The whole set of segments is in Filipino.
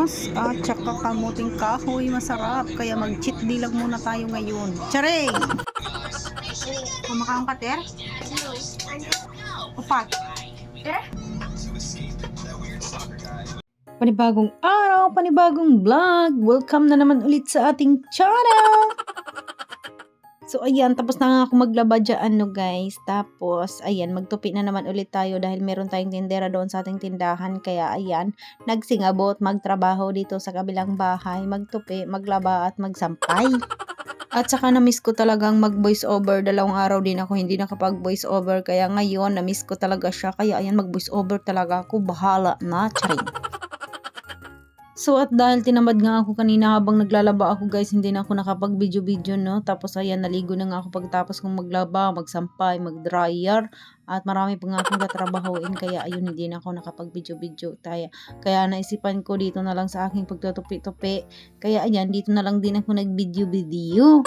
bangos at saka kamuting kahoy, masarap. Kaya mag-cheat day lang muna tayo ngayon. Charing! Kumakain ka, Ter? Upat. Panibagong araw, panibagong vlog. Welcome na naman ulit sa ating channel. So ayan, tapos na nga ako maglaba dyan, no guys. Tapos ayan, magtupi na naman ulit tayo dahil meron tayong tindera doon sa ating tindahan. Kaya ayan, nagsingabot, magtrabaho dito sa kabilang bahay, magtupi, maglaba at magsampay. At saka na-miss ko talagang mag-voice over. 2 araw din ako hindi nakapag-voice over. Kaya ngayon, na-miss ko talaga siya. Kaya ayan, mag-voice over talaga ako. Bahala na, charing. So at dahil tinamad nga ako kanina habang naglalaba ako guys, hindi na ako nakapag-video-video, no. Tapos ayan, naligo na nga ako pagtapos kong maglaba, magsampay, mag-dryer. At marami pa nga akong tatrabahuin, kaya ayun, hindi na ako nakapag-video-video. Kaya naisipan ko dito na lang sa aking pagtutupi-tupi. Kaya ayan, dito na lang din ako nag-video-video.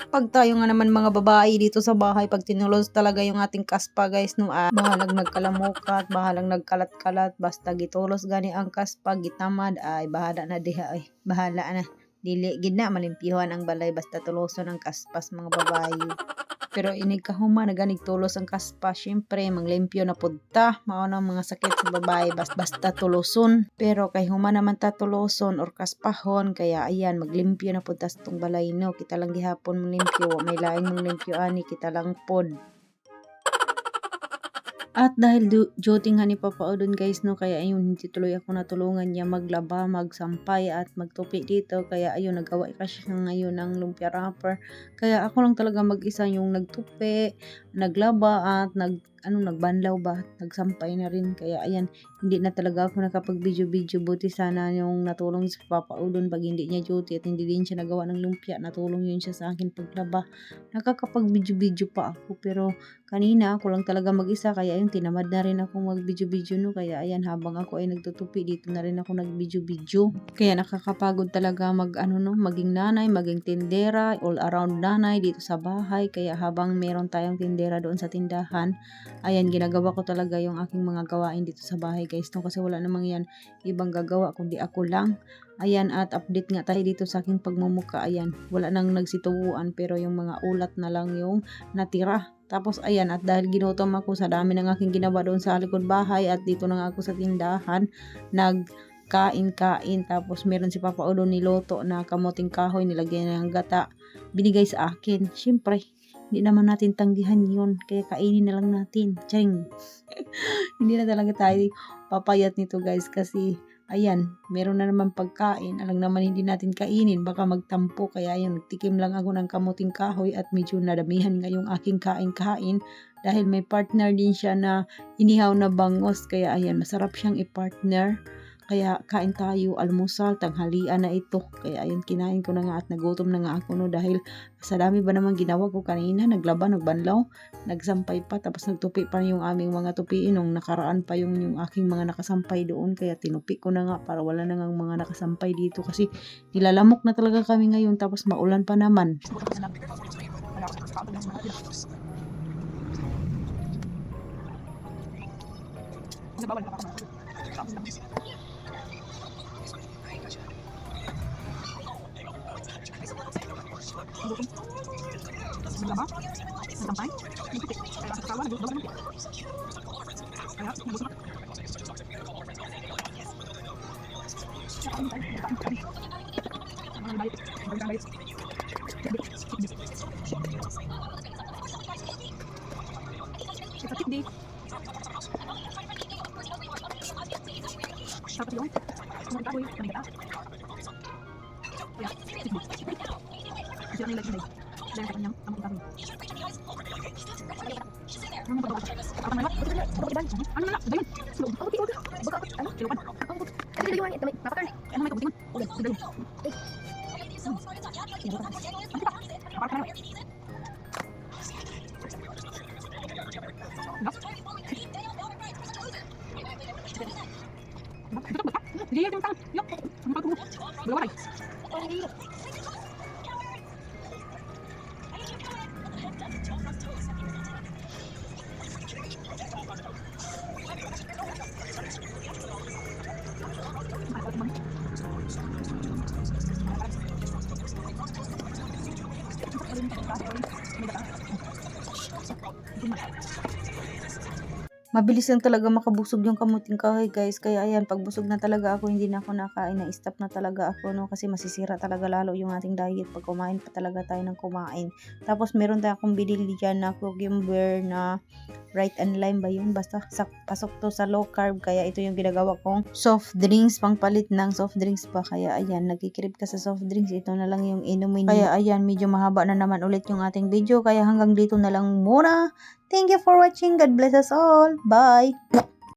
Pag tayo nga naman mga babae dito sa bahay, pag tinulos talaga yung ating kaspa guys, no, bahalang nagkalamukat, bahalang nagkalat-kalat, basta gitulos gani ang kaspa, gitamad, ay bahala na diha, ay bahala na. Dili gid na malimpyuhan ang balay basta tuloson ang kaspas mga babae. Pero inig kahuma na ganig tulos ang kaspa, syempre manglimpyo na pudta, mao na mga sakit sa babae basta tuloson. Pero kay huma naman ta tuloson or kaspahon, kaya ayan, maglimpyo na pudta sa tong balay, no. Kita lang gihapon manglimpyo, may laing manglimpyo ani, kita lang pod. At dahil duty nga ni Papa Odon guys, no, kaya ayun, hindi tuloy ako natulungan niya maglaba, magsampay at magtupi dito. Kaya ayun, nagawa kasi siya ngayon ng lumpia wrapper. Kaya ako lang talaga mag-isa yung nagtupi, naglaba at nagbanlaw ba, nagsampay na rin. Kaya ayan, hindi na talaga ako nakapag-video-video. Buti sana yung natulong si Papa Odon pag hindi niya duty at hindi din siya nagawa ng lumpia. Natulong yun siya sa akin paglaba. Nakakapag-video-video pa ako, pero kanina ako lang talaga mag-isa, kaya ayun, tinamad na rin ako mag-video-video, no. Kaya ayan, habang ako ay nagtutupi, dito na rin ako nag-video-video. Kaya nakakapagod talaga maging nanay, maging tindera, all around nanay dito sa bahay. Kaya habang meron tayong tindera doon sa tindahan, ayan, ginagawa ko talaga yung aking mga gawain dito sa bahay guys, no, kasi wala namang yan ibang gagawa kundi ako lang. Ayan, at update nga tayo dito sa aking pagmumuka. Ayan, wala nang nagsituwuan, pero yung mga ulat na lang yung natira. Tapos ayan, at dahil ginutom ako sa dami ng aking ginawa doon sa likod bahay at dito na nga ako sa tindahan, nagkain-kain. Tapos meron si Papa Odon niloto na kamuting kahoy, nilagyan ng gata, binigay sa akin. Syempre, hindi naman natin tanggihan yun, kaya kainin na lang natin. Charing. Hindi na talaga tayo papayat nito guys, kasi ayan, meron na naman pagkain. Alang naman hindi natin kainin, baka magtampo. Kaya ayun, nagtikim lang ako ng kamuting kahoy at medyo nadamihan nga yung aking kain-kain. Dahil may partner din siya na inihaw na bangos. Kaya ayan, masarap siyang i-partner. Kaya kain tayo, almusal, tanghalian na ito. Kaya ayun, kinain ko na nga at nagutom na nga ako, no, dahil sa dami ba naman ginawa ko kanina, naglaba, nagbanlaw, nagsampay pa, tapos nagtupi pa yung aming mga tupiin. Nung nakaraan pa yung aking mga nakasampay doon, kaya tinupi ko na nga para wala na nga mga nakasampay dito, kasi nilalamok na talaga kami ngayon, tapos maulan pa naman. Mabilis lang talaga makabusog yung kamuting kahoy guys. Kaya ayan, pag busog na talaga ako, hindi na ako nakain. Na-stop na talaga ako, no? Kasi masisira talaga lalo yung ating diet pag kumain pa talaga tayo ng kumain. Tapos meron tayo akong binili dyan na cucumber na right and lime ba yun? Basta pasok to sa low carb. Kaya ito yung ginagawa kong soft drinks, pang palit ng soft drinks pa. Kaya ayan, nagkikrib ka sa soft drinks. Ito na lang yung inumin. Kaya ayan, medyo mahaba na naman ulit yung ating video. Kaya hanggang dito na lang muna. Thank you for watching. God bless us all. Bye!